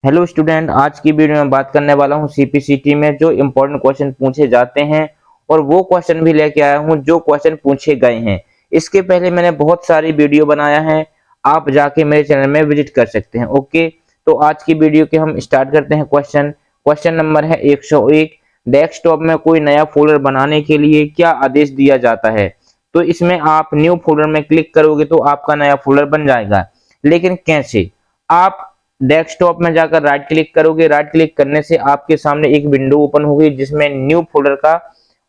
Hello student, आज की video में बात करने वाला हूँ सीपीसीटी में जो इम्पोर्टेंट क्वेश्चन पूछे जाते हैं और वो क्वेश्चन भी लेके आया हूँ जो क्वेश्चन पूछे गए हैं। इसके पहले मैंने बहुत सारी वीडियो बनाया है, आप जाके मेरे चैनल में विजिट कर सकते हैं। ओके, तो आज की वीडियो के हम स्टार्ट करते हैं। क्वेश्चन नंबर है 101। डेस्कटॉप में कोई नया फोल्डर बनाने के लिए क्या आदेश दिया जाता है? तो इसमें आप न्यू फोल्डर में क्लिक करोगे तो आपका नया फोल्डर बन जाएगा, लेकिन कैसे? आप डेस्कटॉप में जाकर राइट क्लिक करोगे, राइट क्लिक करने से आपके सामने एक विंडो ओपन होगी जिसमें न्यू फोल्डर का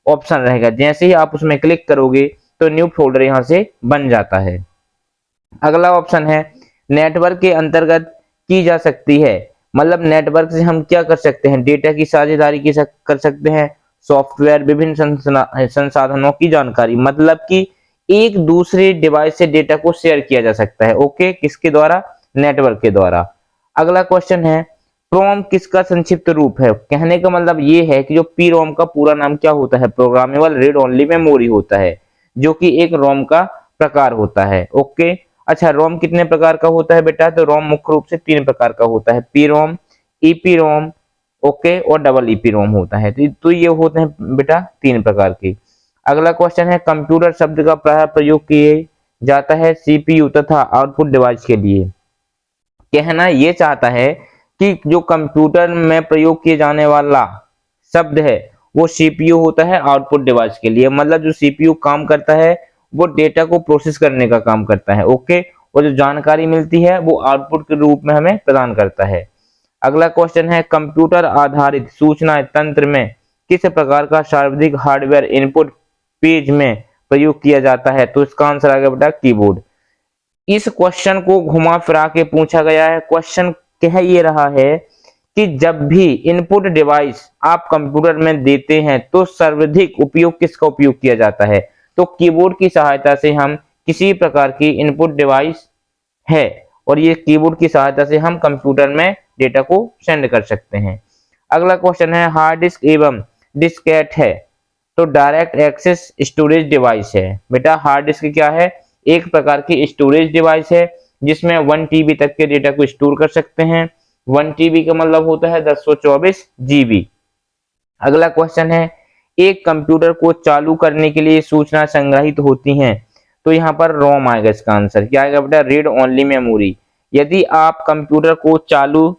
ऑप्शन रहेगा। जैसे ही आप उसमें क्लिक करोगे तो न्यू फोल्डर यहां से बन जाता है। अगला ऑप्शन है नेटवर्क के अंतर्गत की जा सकती है। मतलब नेटवर्क से हम क्या कर सकते हैं? डेटा की साझेदारी कर सकते हैं, सॉफ्टवेयर, विभिन्न संसाधनों की जानकारी। मतलब कि एक दूसरे डिवाइस से डेटा को शेयर किया जा सकता है। ओके, किसके द्वारा? नेटवर्क के द्वारा। अगला क्वेश्चन है प्रोम किसका संक्षिप्त रूप है? कहने का मतलब ये है कि जो पी रोम का पूरा नाम क्या होता है? प्रोग्रामेबल रीड ओनली मेमोरी होता है, जो कि एक रोम का प्रकार होता है। ओके, अच्छा, रोम कितने प्रकार का होता है बेटा? तो रोम मुख्य रूप से 3 प्रकार का होता है, पी रोम, ईपी रोम, ओके, और डबल ईपी रोम होता है। तो ये होते हैं बेटा 3 प्रकार के। अगला क्वेश्चन है कंप्यूटर शब्द का प्राय प्रयोग किए जाता है सीपीयू तथा आउटपुट डिवाइस के लिए। कहना ये चाहता है कि जो कंप्यूटर में प्रयोग किए जाने वाला शब्द है वो सीपीयू होता है आउटपुट डिवाइस के लिए। मतलब जो सीपीयू काम करता है वो डेटा को प्रोसेस करने का काम करता है। ओके, और जो जानकारी मिलती है वो आउटपुट के रूप में हमें प्रदान करता है। अगला क्वेश्चन है कंप्यूटर आधारित सूचना तंत्र में किस प्रकार का सार्वधिक हार्डवेयर इनपुट पेज में प्रयोग किया जाता है? तो इसका आंसर आ गया बेटा कीबोर्ड। इस क्वेश्चन को घुमा फिरा के पूछा गया है। क्वेश्चन कह ये रहा है कि जब भी इनपुट डिवाइस आप कंप्यूटर में देते हैं तो सर्वाधिक उपयोग किसका उपयोग किया जाता है? तो कीबोर्ड की सहायता से हम किसी प्रकार की इनपुट डिवाइस है और ये कीबोर्ड की सहायता से हम कंप्यूटर में डेटा को सेंड कर सकते हैं। अगला क्वेश्चन है हार्ड डिस्क एवं डिस्केट है तो डायरेक्ट एक्सेस स्टोरेज डिवाइस है। बेटा हार्ड डिस्क क्या है? एक प्रकार की स्टोरेज डिवाइस है जिसमें 1 टीबी तक के डेटा को स्टोर कर सकते हैं। 1 टीबी का मतलब होता है 1024 जीबी। अगला क्वेश्चन है एक कंप्यूटर को चालू करने के लिए सूचना संग्रहित होती हैं तो यहाँ पर रोम आएगा। इसका आंसर क्या आएगा बेटा? Read only memory. यदि आप कंप्यूटर को चालू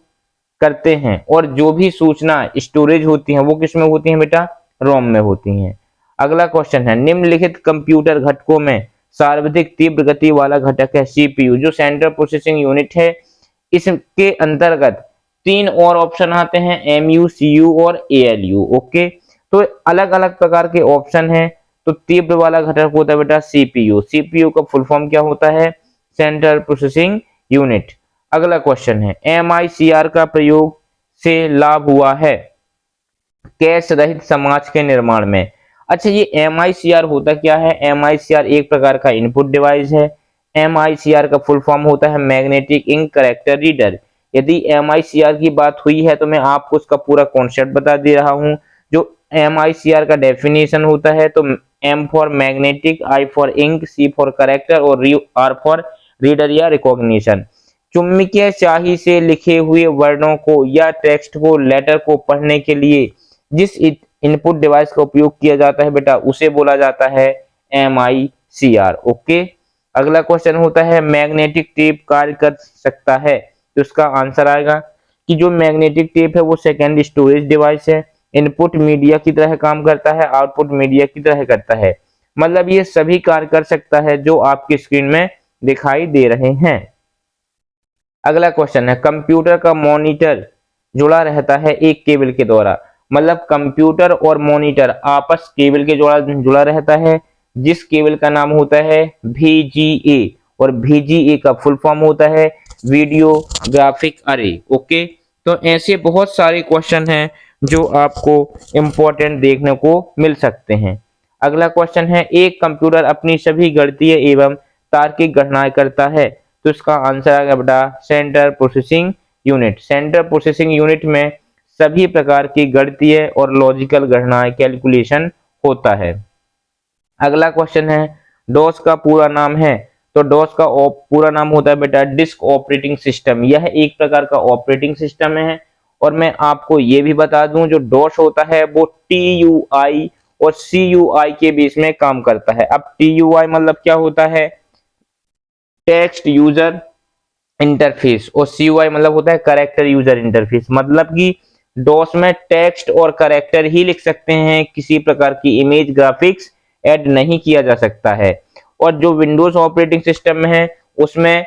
करते हैं और जो भी सूचना स्टोरेज होती है वो किसमें होती है बेटा? रोम में होती हैं। अगला क्वेश्चन है निम्नलिखित कंप्यूटर घटकों में सर्वाधिक तीव्र गति वाला घटक है सीपीयू, जो सेंट्रल प्रोसेसिंग यूनिट है। इसके अंतर्गत 3 और ऑप्शन आते हैं, एमयू, सीयू और एएलयू। ओके, तो अलग अलग प्रकार के ऑप्शन हैं। तो तीव्र वाला घटक होता है बेटा सीपीयू। सीपीयू का फुल फॉर्म क्या होता है? Central processing unit. अगला क्वेश्चन है एमआईसीआर का प्रयोग से लाभ हुआ है कैश रहित समाज के निर्माण में। अच्छा, ये एमआईसीआर होता क्या है? एमआईसीआर एक प्रकार का इनपुट डिवाइस है। एमआईसीआर का फुल फॉर्म होता है मैग्नेटिक इंक कैरेक्टर रीडर। यदि एमआईसीआर की बात हुई है तो मैं आपको उसका पूरा कॉन्सेप्ट बता दे रहा हूं। जो एमआईसीआर का डेफिनेशन होता है तो M for magnetic, I for ink, C for character और आर फॉर रीडर या रिकॉग्निशन। चुंबकीय स्याही से लिखे हुए वर्णों को या टेक्स्ट को, लेटर को पढ़ने के लिए जिस इनपुट डिवाइस का उपयोग किया जाता है बेटा उसे बोला जाता है एमआईसीआर। ओके, अगला क्वेश्चन होता है मैग्नेटिक टेप कार्य कर सकता है तो उसका आंसर आएगा कि जो मैग्नेटिक टेप है वो सेकेंडरी स्टोरेज डिवाइस है। इनपुट मीडिया की तरह काम करता है, आउटपुट मीडिया की तरह करता है। मतलब ये सभी कार्य कर सकता है जो आपकी स्क्रीन में दिखाई दे रहे हैं। अगला क्वेश्चन है कंप्यूटर का मॉनिटर जुड़ा रहता है एक केबल के द्वारा। मतलब कंप्यूटर और मॉनिटर आपस केबल के जुड़ा रहता है जिस केबल का नाम होता है VGA, और VGA का फुल फॉर्म होता है वीडियो ग्राफिक अरे। ओके, तो ऐसे बहुत सारे क्वेश्चन हैं जो आपको इंपॉर्टेंट देखने को मिल सकते हैं। अगला क्वेश्चन है एक कंप्यूटर अपनी सभी गणितीय एवं तार्किक गणनाएं करता है तो इसका आंसर आ गया बेटा central processing unit. Central processing unit में सभी प्रकार की गणितीय और लॉजिकल गणनाएं कैलकुलेशन होता है। अगला क्वेश्चन है डॉस का पूरा नाम है तो डॉस का पूरा नाम होता है बेटा डिस्क ऑपरेटिंग सिस्टम। यह एक प्रकार का ऑपरेटिंग सिस्टम है। और मैं आपको ये भी बता दूं, जो डॉस होता है वो TUI और CUI के बीच में काम करता है। अब TUI मतलब क्या होता है, टेक्स्ट यूजर इंटरफेस, और CUI मतलब होता है कैरेक्टर यूजर इंटरफेस। मतलब कि डॉस में टेक्स्ट और कैरेक्टर ही लिख सकते हैं, किसी प्रकार की इमेज ग्राफिक्स ऐड नहीं किया जा सकता है। और जो विंडोज ऑपरेटिंग सिस्टम में है उसमें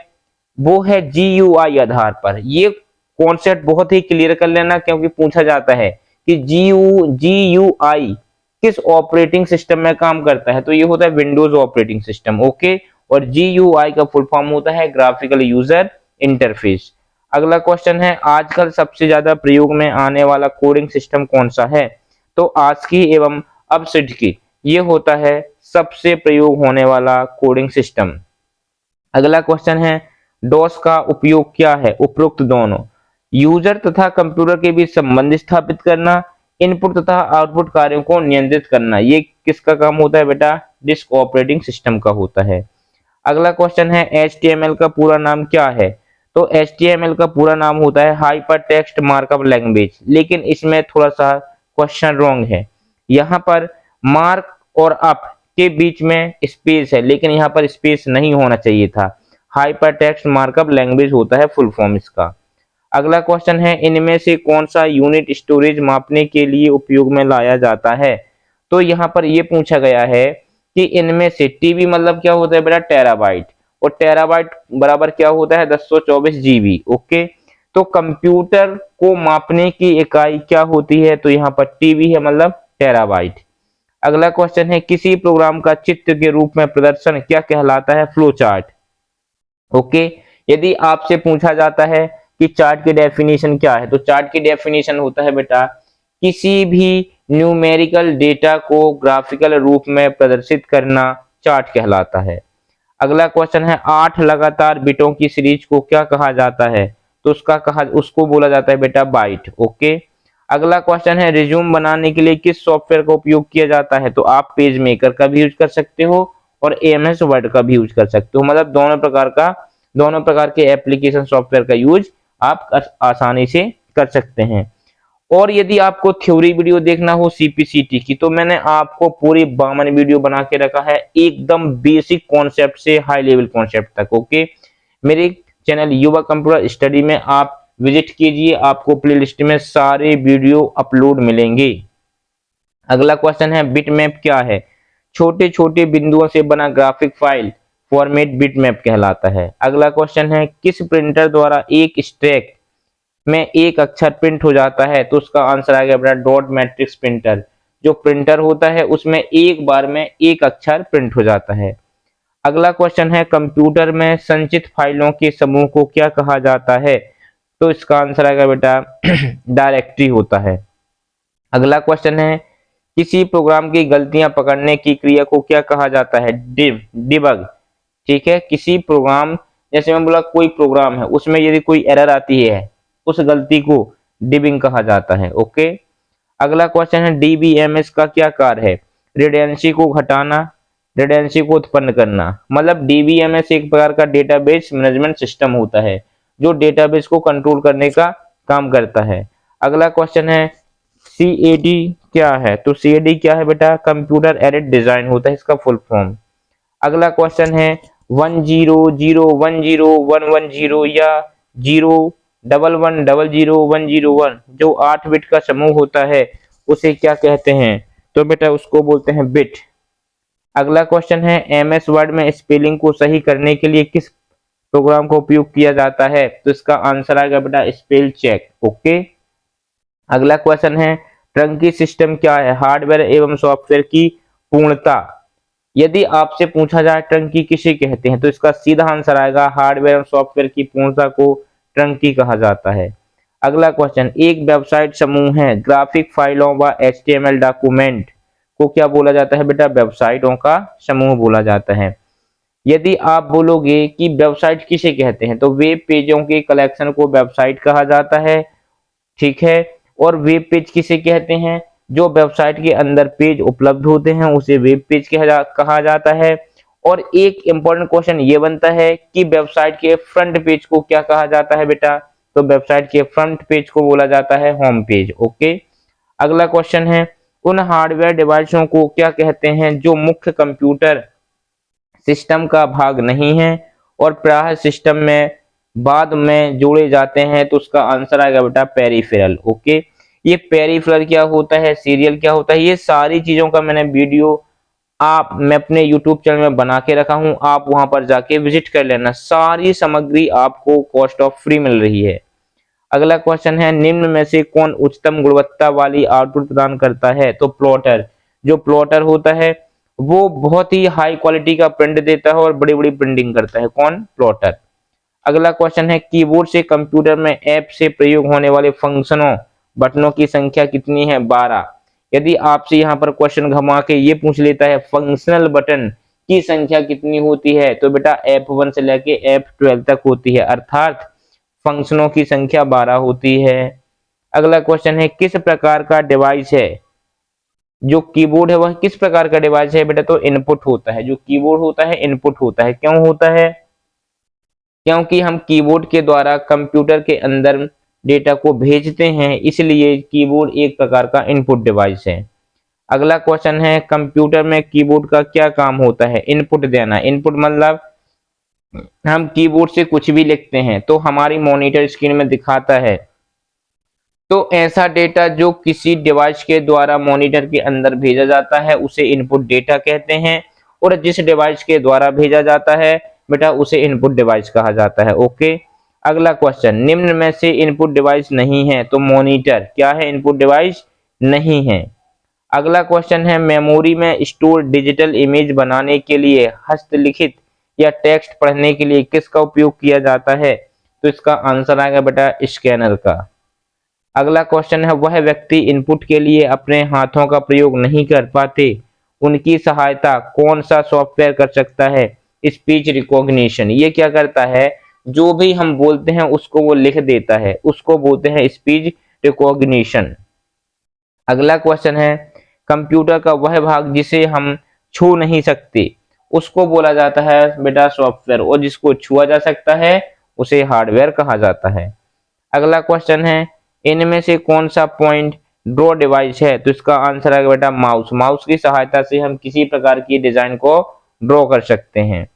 वो है GUI आधार पर। ये कॉन्सेप्ट बहुत ही क्लियर कर लेना, क्योंकि पूछा जाता है कि GUI किस ऑपरेटिंग सिस्टम में काम करता है, तो ये होता है विंडोज ऑपरेटिंग सिस्टम। ओके, और GUI का फुल फॉर्म होता है ग्राफिकल यूजर इंटरफेस। अगला क्वेश्चन है, आजकल सबसे ज्यादा प्रयोग में आने वाला कोडिंग सिस्टम कौन सा है? तो ASCII एवं ABCD ये होता है सबसे प्रयोग होने वाला कोडिंग सिस्टम। अगला क्वेश्चन है, डॉस का उपयोग क्या है? उपरोक्त दोनों, यूजर तथा कंप्यूटर के बीच संबंध स्थापित करना, इनपुट तथा आउटपुट कार्यों को नियंत्रित करना। ये किसका काम होता है बेटा? डिस्क ऑपरेटिंग सिस्टम का होता है। अगला क्वेश्चन है, HTML का पूरा नाम क्या है? तो HTML का पूरा नाम होता है हाइपर टेक्स्ट मार्कअप लैंग्वेज। लेकिन इसमें थोड़ा सा क्वेश्चन रॉन्ग है। यहाँ पर मार्क और अप के बीच में स्पेस है, लेकिन यहाँ पर स्पेस नहीं होना चाहिए था। हाइपर टेक्स्ट मार्कअप लैंग्वेज होता है फुल फॉर्म इसका। अगला क्वेश्चन है, इनमें से कौन सा यूनिट स्टोरेज मापने के लिए उपयोग में लाया जाता है? तो यहाँ पर ये पूछा गया है कि इनमें से TB मतलब क्या होता है बेटा? टेराबाइट, और टेराबाइट बराबर क्या होता है? 1024 GB। ओके, तो कंप्यूटर को मापने की इकाई क्या होती है? तो यहाँ पर TB है, मतलब टेराबाइट। अगला क्वेश्चन है, किसी प्रोग्राम का चित्र के रूप में प्रदर्शन क्या कहलाता है? Flow chart. ओके, यदि आपसे पूछा जाता है कि चार्ट की डेफिनेशन क्या है, तो चार्ट की डेफिनेशन होता है बेटा किसी भी न्यूमेरिकल डेटा को ग्राफिकल रूप में प्रदर्शित करना चार्ट कहलाता है। अगला क्वेश्चन है, 8 लगातार बिटों की सीरीज को क्या कहा जाता है? तो उसको बोला जाता है बेटा बाइट। ओके, अगला क्वेश्चन है, रिज्यूम बनाने के लिए किस सॉफ्टवेयर का उपयोग किया जाता है? तो आप पेज मेकर का भी यूज कर सकते हो और AMS वर्ड का भी यूज कर सकते हो। मतलब दोनों प्रकार के एप्लीकेशन सॉफ्टवेयर का यूज आप आसानी से कर सकते हैं। और यदि आपको थ्योरी वीडियो देखना हो CPCT की, तो मैंने आपको पूरी 52 वीडियो बना के रखा है, एकदम बेसिक कॉन्सेप्ट से हाई लेवल कॉन्सेप्ट तक। ओके, मेरे चैनल युवा कंप्यूटर स्टडी में आप विजिट कीजिए, आपको प्लेलिस्ट में सारे वीडियो अपलोड मिलेंगे। अगला क्वेश्चन है, बिटमैप क्या है? छोटे छोटे बिंदुओं से बना ग्राफिक फाइल फॉर्मेट बिटमैप कहलाता है। अगला क्वेश्चन है, किस प्रिंटर द्वारा एक स्ट्रैक में एक अक्षर प्रिंट हो जाता है? तो उसका आंसर आएगा बेटा डॉट मैट्रिक्स प्रिंटर। जो प्रिंटर होता है उसमें एक बार में एक अक्षर प्रिंट हो जाता है। अगला क्वेश्चन है, कंप्यूटर में संचित फाइलों के समूह को क्या कहा जाता है? तो इसका आंसर आएगा बेटा डायरेक्टरी होता है। अगला क्वेश्चन है, किसी प्रोग्राम की गलतियां पकड़ने की क्रिया को क्या कहा जाता है? डिबग। ठीक है, किसी प्रोग्राम, जैसे मैं बोला कोई प्रोग्राम है उसमें यदि कोई एरर आती है, उस गलती को डिबिंग कहा जाता है। ओके, अगला क्वेश्चन है, DBMS का क्या कार्य है? रिडेंडेंसी को घटाना, रिडेंडेंसी को उत्पन्न करना। मतलब DBMS एक प्रकार का डेटाबेस मैनेजमेंट सिस्टम होता है जो डेटाबेस को कंट्रोल करने का काम करता है। अगला क्वेश्चन है, CAD क्या है? तो CAD क्या है बेटा? कंप्यूटर एडेड डिजाइन होता है इसका फुल फॉर्म। अगला क्वेश्चन है, 10010110110 या 011000101 जो 8 बिट का समूह होता है उसे क्या कहते हैं? तो बेटा उसको बोलते हैं बिट। अगला क्वेश्चन है, MS वर्ड में स्पेलिंग को सही करने के लिए किस प्रोग्राम का उपयोग किया जाता है? तो इसका आंसर आएगा बेटा स्पेल चेक। ओके, अगला क्वेश्चन है, ट्रंकी सिस्टम क्या है? हार्डवेयर एवं सॉफ्टवेयर की पूर्णता। यदि आपसे पूछा जाए ट्रंकी किसे कहते हैं, तो इसका सीधा आंसर आएगा हार्डवेयर और सॉफ्टवेयर की पूर्णता को ट्रंकी कहा जाता है। अगला क्वेश्चन, एक वेबसाइट समूह है ग्राफिक फाइलों व HTML डॉक्यूमेंट को क्या बोला जाता है बेटा? वेबसाइटों का समूह बोला जाता है। यदि आप बोलोगे कि वेबसाइट किसे कहते हैं, तो वेब पेजों के कलेक्शन को वेबसाइट कहा जाता है। ठीक है, और वेब पेज किसे कहते हैं? जो वेबसाइट के अंदर पेज उपलब्ध होते हैं उसे वेब पेज कहा जाता है। और एक इंपॉर्टेंट क्वेश्चन ये बनता है कि वेबसाइट के फ्रंट पेज को क्या कहा जाता है बेटा, तो वेबसाइट के फ्रंट पेज को बोला जाता है होम पेज। ओके, अगला क्वेश्चन है उन हार्डवेयर डिवाइसों को क्या कहते हैं जो मुख्य कंप्यूटर सिस्टम का भाग नहीं है और प्रायः सिस्टम में बाद में जोड़े जाते हैं, तो उसका आंसर आएगा बेटा पेरिफेरल। ओके, ये पेरिफेरल क्या होता है, सीरियल क्या होता है, ये सारी चीजों का मैंने वीडियो मैं अपने YouTube चैनल में बना के रखा हूं, आप वहां पर जाके विजिट कर लेना, सारी सामग्री आपको कॉस्ट ऑफ फ्री मिल रही है। अगला क्वेश्चन है निम्न में से कौन उच्चतम गुणवत्ता वाली आउटपुट प्रदान करता है, तो प्लॉटर। जो प्लॉटर होता है वो बहुत ही हाई क्वालिटी का प्रिंट देता है और बड़ी बड़ी प्रिंटिंग करता है, कौन, प्लॉटर। अगला क्वेश्चन है कीबोर्ड से कंप्यूटर में ऐप से प्रयोग होने वाले फंक्शनों बटनों की संख्या कितनी है, 12। यदि आपसे यहाँ पर क्वेश्चन घुमा के ये पूछ लेता है फंक्शनल बटन की संख्या कितनी होती है, तो बेटा F1 से लेके F12 तक होती है, अर्थात फंक्शनों की संख्या 12 होती है। अगला क्वेश्चन है किस प्रकार का डिवाइस है, जो कीबोर्ड है वह किस प्रकार का डिवाइस है बेटा, तो इनपुट होता है। जो कीबोर्ड होता है इनपुट होता है, क्यों होता है, क्योंकि हम कीबोर्ड के द्वारा कंप्यूटर के अंदर डेटा को भेजते हैं, इसलिए कीबोर्ड एक प्रकार का इनपुट डिवाइस है। अगला क्वेश्चन है कंप्यूटर में कीबोर्ड का क्या काम होता है, इनपुट देना। इनपुट मतलब हम कीबोर्ड से कुछ भी लिखते हैं तो हमारी मॉनिटर स्क्रीन में दिखाता है, तो ऐसा डेटा जो किसी डिवाइस के द्वारा मॉनिटर के अंदर भेजा जाता है उसे इनपुट डेटा कहते हैं, और जिस डिवाइस के द्वारा भेजा जाता है बेटा उसे इनपुट डिवाइस कहा जाता है। ओके, अगला क्वेश्चन निम्न में से इनपुट डिवाइस नहीं है, तो मॉनिटर क्या है, इनपुट डिवाइस नहीं है। अगला क्वेश्चन है मेमोरी में स्टोर डिजिटल इमेज बनाने के लिए हस्तलिखित या टेक्स्ट पढ़ने के लिए किसका उपयोग किया जाता है, तो इसका आंसर आएगा बेटा स्कैनर का। अगला क्वेश्चन है वह व्यक्ति इनपुट के लिए अपने हाथों का प्रयोग नहीं कर पाते, उनकी सहायता कौन सा सॉफ्टवेयर कर सकता है, स्पीच रिकॉग्निशन। ये क्या करता है, जो भी हम बोलते हैं उसको वो लिख देता है, उसको बोलते हैं स्पीच रिकॉग्निशन। अगला क्वेश्चन है कंप्यूटर का वह भाग जिसे हम छू नहीं सकते उसको बोला जाता है बेटा सॉफ्टवेयर, और जिसको छुआ जा सकता है उसे हार्डवेयर कहा जाता है। अगला क्वेश्चन है इनमें से कौन सा पॉइंट ड्रॉ डिवाइस है, तो इसका आंसर है बेटा माउस। माउस की सहायता से हम किसी प्रकार की डिजाइन को ड्रॉ कर सकते हैं।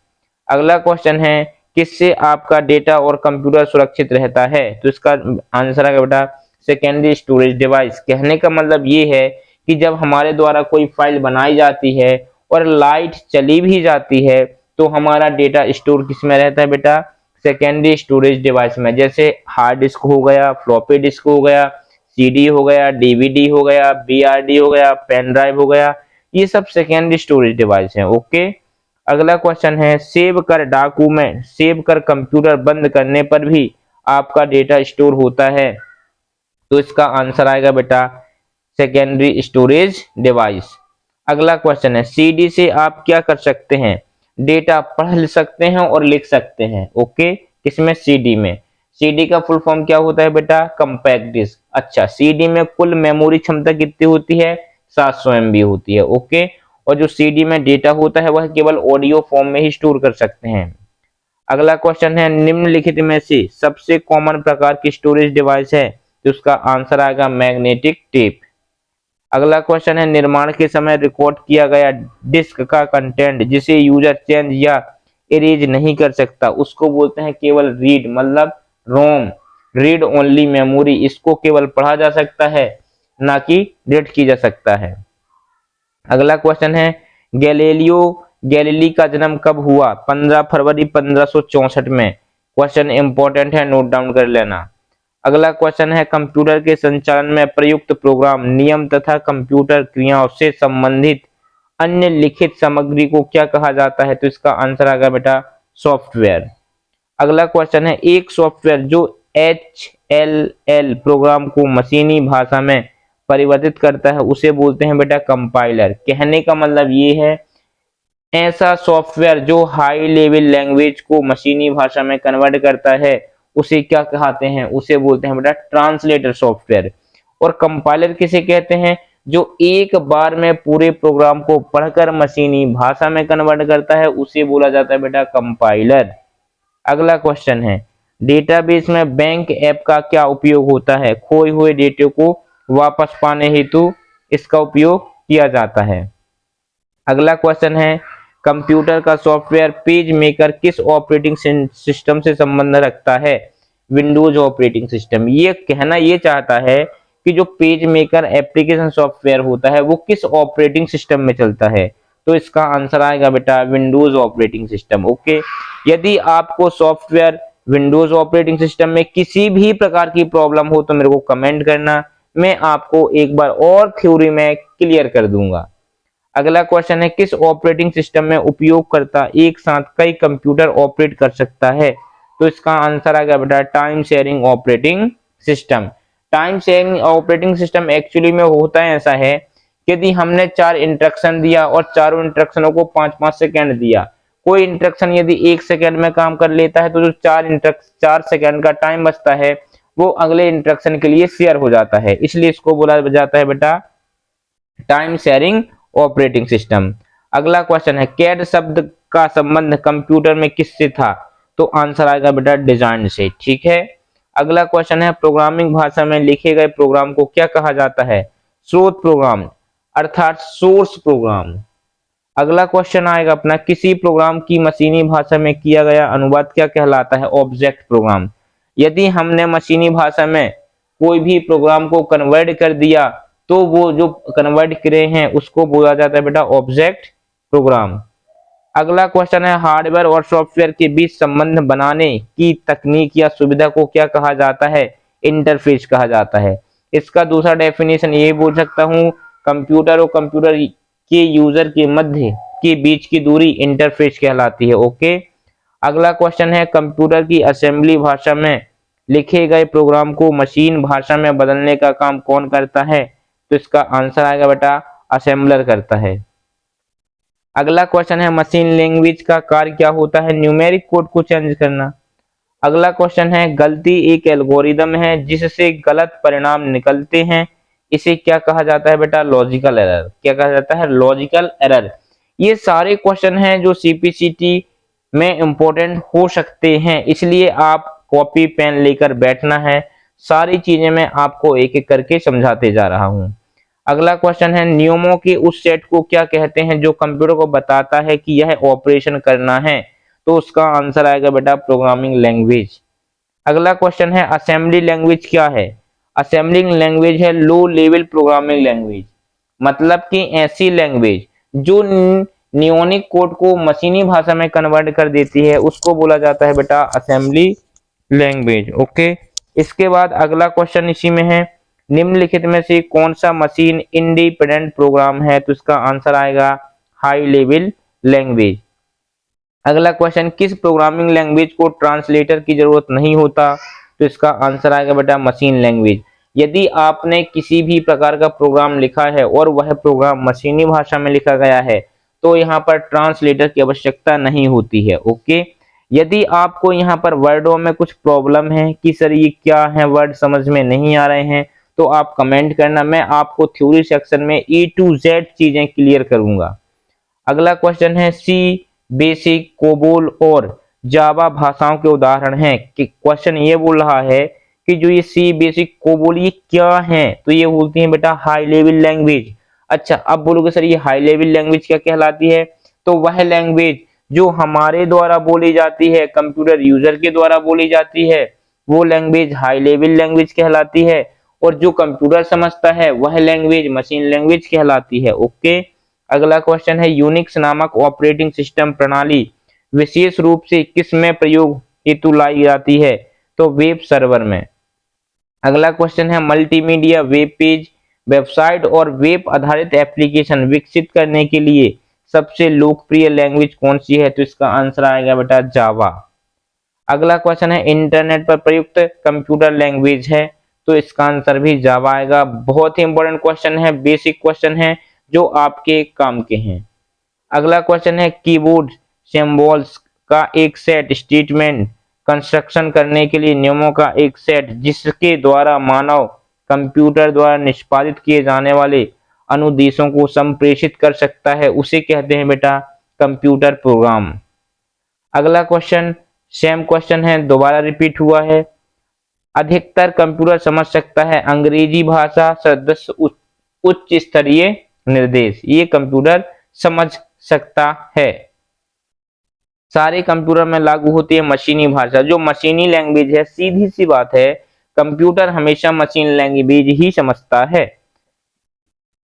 अगला क्वेश्चन है किससे आपका डेटा और कंप्यूटर सुरक्षित रहता है, तो इसका आंसर है बेटा सेकेंडरी स्टोरेज डिवाइस। कहने का मतलब ये है कि जब हमारे द्वारा कोई फाइल बनाई जाती है और लाइट चली भी जाती है तो हमारा डेटा स्टोर किस में रहता है बेटा, सेकेंडरी स्टोरेज डिवाइस में। जैसे हार्ड डिस्क हो गया, फ्लॉपी डिस्क हो गया, सीडी हो गया, डीवीडी हो गया, बीआरडी हो गया, पेन ड्राइव हो गया, ये सब सेकेंडरी स्टोरेज डिवाइस हैं। ओके, अगला क्वेश्चन है सेव कर डॉक्यूमेंट, सेव कर कंप्यूटर बंद करने पर भी आपका डेटा स्टोर होता है, तो इसका आंसर आएगा बेटा सेकेंडरी स्टोरेज डिवाइस। अगला क्वेश्चन है सीडी से आप क्या कर सकते हैं, डेटा पढ़ सकते हैं और लिख सकते हैं। ओके, किसमें, सीडी में। सीडी का फुल फॉर्म क्या होता है बेटा, कंपैक्ट डिस्क। अच्छा, सीडी में कुल मेमोरी क्षमता कितनी होती है, 700 MB होती है। ओके, और जो सीडी में डेटा होता है वह केवल ऑडियो फॉर्म में ही स्टोर कर सकते हैं। अगला क्वेश्चन है निम्नलिखित में से सबसे कॉमन प्रकार की स्टोरेज डिवाइस है, तो उसका आंसर आएगा मैग्नेटिक टेप। अगला क्वेश्चन है निर्माण के समय रिकॉर्ड किया गया डिस्क का कंटेंट जिसे यूजर चेंज या इरेज नहीं कर सकता उसको बोलते हैं केवल रीड, मतलब रोम, रीड ओनली मेमोरी। इसको केवल पढ़ा जा सकता है, ना कि रीड की जा सकता है। अगला क्वेश्चन है गैलीली का जन्म कब हुआ, 15 फरवरी 1564 में। क्वेश्चन इंपॉर्टेंट है, नोट डाउन कर लेना। अगला क्वेश्चन है कंप्यूटर के संचालन में प्रयुक्त प्रोग्राम, नियम तथा कंप्यूटर क्रियाओं से संबंधित अन्य लिखित सामग्री को क्या कहा जाता है, तो इसका आंसर आएगा बेटा सॉफ्टवेयर। अगला क्वेश्चन है एक सॉफ्टवेयर जो HLL प्रोग्राम को मशीनी भाषा में परिवर्तित करता है उसे बोलते हैं बेटा कंपाइलर। कहने का मतलब ये है ऐसा सॉफ्टवेयर जो हाई लेवल लैंग्वेज को मशीनी भाषा में कन्वर्ट करता है उसे क्या कहते हैं, उसे बोलते हैं बेटा ट्रांसलेटर सॉफ्टवेयर। और कंपाइलर किसे कहते हैं, जो एक बार में पूरे प्रोग्राम को पढ़कर मशीनी भाषा में कन्वर्ट करता है उसे बोला जाता है बेटा कंपाइलर। अगला क्वेश्चन है, डेटाबेस में बैंक ऐप का क्या उपयोग होता है? खोए हुए डेटा को वापस पाने हेतु इसका उपयोग किया जाता है। अगला क्वेश्चन है, कंप्यूटर का सॉफ्टवेयर पेज मेकर किस ऑपरेटिंग सिस्टम से संबंध रखता है? Windows operating system. ये कहना ये चाहता है कि जो पेज मेकर एप्लीकेशन सॉफ्टवेयर होता है वो किस ऑपरेटिंग सिस्टम में चलता है, तो इसका आंसर आएगा बेटा विंडोज ऑपरेटिंग सिस्टम। ओके, यदि आपको सॉफ्टवेयर विंडोज ऑपरेटिंग सिस्टम में किसी भी प्रकार की प्रॉब्लम हो तो मेरे को कमेंट करना, मैं आपको एक बार और थ्योरी में क्लियर कर दूंगा। अगला क्वेश्चन है, किस ऑपरेटिंग सिस्टम में उपयोगकर्ता एक साथ कई कंप्यूटर ऑपरेट कर सकता है? तो इसका आंसर आ गया बेटा time sharing operating system. Time sharing operating system actually में होता है ऐसा है, यदि हमने 4 इंस्ट्रक्शन दिया और चारों इंस्ट्रक्शनों को 5-5 सेकंड दिया, कोई इंस्ट्रक्शन यदि 1 सेकंड में काम कर लेता है तो जो 4 सेकंड का टाइम बचता है वो अगले इंस्ट्रक्शन के लिए शेयर हो जाता है, इसलिए इसको बोला जाता है बेटा टाइम शेयरिंग ऑपरेटिंग सिस्टम। अगला क्वेश्चन है, कैड शब्द का संबंध कंप्यूटर में किससे था? तो आंसर आएगा बेटा डिजाइन से। ठीक है, अगला क्वेश्चन है, प्रोग्रामिंग भाषा में लिखे गए प्रोग्राम को क्या कहा जाता है? स्रोत प्रोग्राम अर्थात सोर्स प्रोग्राम। अगला क्वेश्चन आएगा अपना, किसी प्रोग्राम की मशीनी भाषा में किया गया अनुवाद क्या कहलाता है? Object program. यदि हमने मशीनी भाषा में कोई भी प्रोग्राम को कन्वर्ट कर दिया तो वो जो कन्वर्ट करे हैं उसको बोला जाता है बेटा ऑब्जेक्ट प्रोग्राम। अगला क्वेश्चन है, हार्डवेयर और सॉफ्टवेयर के बीच संबंध बनाने की तकनीक या सुविधा को क्या कहा जाता है? इंटरफेस कहा जाता है। इसका दूसरा डेफिनेशन ये बोल सकता हूँ, कंप्यूटर और कंप्यूटर के यूजर के मध्य के बीच की दूरी इंटरफेस कहलाती है। ओके, अगला क्वेश्चन है, कंप्यूटर की असेंबली भाषा में लिखे गए प्रोग्राम को मशीन भाषा में बदलने का काम कौन करता है? तो इसका आंसर आएगा बेटा असेंबलर करता है। अगला क्वेश्चन है, मशीन लैंग्वेज का कार्य क्या होता है? न्यूमेरिक कोड को चेंज करना। अगला क्वेश्चन है, गलती एक एल्गोरिदम है जिससे गलत परिणाम निकलते हैं, इसे क्या कहा जाता है बेटा? Logical error. क्या कहा जाता है? Logical error. ये सारे क्वेश्चन हैं जो सीपीसीटी में इंपॉर्टेंट हो सकते हैं, इसलिए आप कॉपी पेन लेकर बैठना है। सारी चीजें मैं आपको एक एक करके समझाते जा रहा हूं। अगला क्वेश्चन है, नियमों के उस सेट को क्या कहते हैं जो कंप्यूटर को बताता है कि यह ऑपरेशन करना है? तो उसका आंसर आएगा बेटा प्रोग्रामिंग लैंग्वेज। अगला क्वेश्चन है, असेंबली लैंग्वेज क्या है? असेंबलिंग लैंग्वेज है लो लेवल प्रोग्रामिंग लैंग्वेज, मतलब कि ऐसी लैंग्वेज जो नियोनिक कोड को मशीनी भाषा में कन्वर्ट कर देती है उसको बोला जाता है बेटा असेंबली लैंग्वेज। ओके, इसके बाद अगला क्वेश्चन इसी में है, निम्नलिखित में से कौन सा मशीन इंडिपेंडेंट प्रोग्राम है? तो इसका आंसर आएगा हाई लेवल लैंग्वेज। अगला क्वेश्चन, किस प्रोग्रामिंग लैंग्वेज को ट्रांसलेटर की जरूरत नहीं होता? तो इसका आंसर आएगा बेटा मशीन लैंग्वेज। यदि आपने किसी भी प्रकार का प्रोग्राम लिखा है और वह प्रोग्राम मशीनी भाषा में लिखा गया है तो यहाँ पर ट्रांसलेटर की आवश्यकता नहीं होती है। ओके, यदि आपको यहाँ पर वर्डों में कुछ प्रॉब्लम है कि सर ये क्या है, वर्ड समझ में नहीं आ रहे हैं, तो आप कमेंट करना, मैं आपको थ्योरी सेक्शन में ए टू जेड चीजें क्लियर करूंगा। अगला क्वेश्चन है, सी बेसिक, कोबोल और जावा भाषाओं के उदाहरण हैं। कि क्वेश्चन ये बोल रहा है कि जो ये सी बेसिक कोबोल ये क्या है? तो ये बोलती हैं बेटा हाई लेवल लैंग्वेज। अच्छा, अब बोलोगे सर ये हाई लेवल लैंग्वेज क्या कहलाती है? तो वह लैंग्वेज जो हमारे द्वारा बोली जाती है, कंप्यूटर यूजर के द्वारा बोली जाती है, वो लैंग्वेज हाई लेवल लैंग्वेज कहलाती है, और जो कंप्यूटर समझता है वह लैंग्वेज मशीन लैंग्वेज कहलाती है। ओके, अगला क्वेश्चन है, यूनिक्स नामक ऑपरेटिंग सिस्टम प्रणाली विशेष रूप से किस में प्रयोग हेतु लाई जाती है? तो वेब सर्वर में। अगला क्वेश्चन है, मल्टीमीडिया वेब पेज, वेबसाइट और वेब आधारित एप्लीकेशन विकसित करने के लिए सबसे लोकप्रिय लैंग्वेज कौन सी है? तो इसका आंसर आएगा बेटा जावा। अगला क्वेश्चन है, इंटरनेट पर प्रयुक्त कंप्यूटर लैंग्वेज है, तो इसका आंसर भी जावा आएगा। बहुत ही इंपॉर्टेंट क्वेश्चन है, बेसिक क्वेश्चन है जो आपके काम के हैं। अगला क्वेश्चन है, कीबोर्ड सिंबल्स का एक सेट स्टेटमेंट कंस्ट्रक्शन करने के लिए नियमों का एक सेट जिसके द्वारा मानव कंप्यूटर द्वारा निष्पादित किए जाने वाले अनुदेशों को संप्रेषित कर सकता है उसे कहते हैं बेटा कंप्यूटर प्रोग्राम। अगला क्वेश्चन सेम क्वेश्चन है, दोबारा रिपीट हुआ है। अधिकतर कंप्यूटर समझ सकता है अंग्रेजी भाषा सदस्य उच्च स्तरीय निर्देश, ये कंप्यूटर समझ सकता है। सारे कंप्यूटर में लागू होती है मशीनी भाषा, जो मशीनी लैंग्वेज है, सीधी सी बात है कंप्यूटर हमेशा मशीन लैंग्वेज ही समझता है।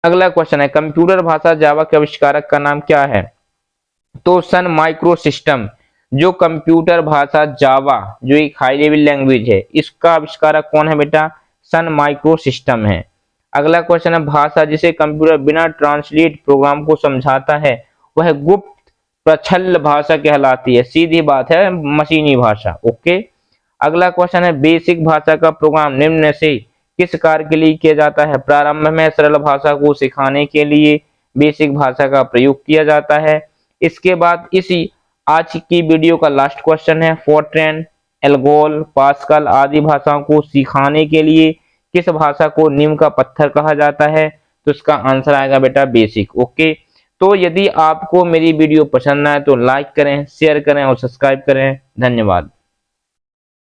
अगला क्वेश्चन है कंप्यूटर भाषा जावा के आविष्कारक का नाम क्या है? तो सन माइक्रो सिस्टम, जो कंप्यूटर भाषा जावा जो एक हाई लेवल लैंग्वेज है, इसका आविष्कारक कौन है बेटा? सन माइक्रो सिस्टम है। अगला क्वेश्चन है भाषा जिसे कंप्यूटर बिना ट्रांसलेट प्रोग्राम को समझाता है वह गुप्त प्रच्छल भाषा कहलाती है, सीधी बात है मशीनी भाषा। ओके। अगला क्वेश्चन है बेसिक भाषा का प्रोग्राम निम्न में से किस कार्य के लिए किया जाता है? प्रारंभ में सरल भाषा को सिखाने के लिए बेसिक भाषा का प्रयोग किया जाता है। इसके बाद इसी आज की वीडियो का लास्ट क्वेश्चन है फोर्ट्रैन, एल्गोल, पास्कल आदि भाषाओं को सिखाने के लिए किस भाषा को नींव का पत्थर कहा जाता है? तो इसका आंसर आएगा बेटा बेसिक। ओके। तो यदि आपको मेरी वीडियो पसंद आए तो लाइक करें, शेयर करें और सब्सक्राइब करें। धन्यवाद।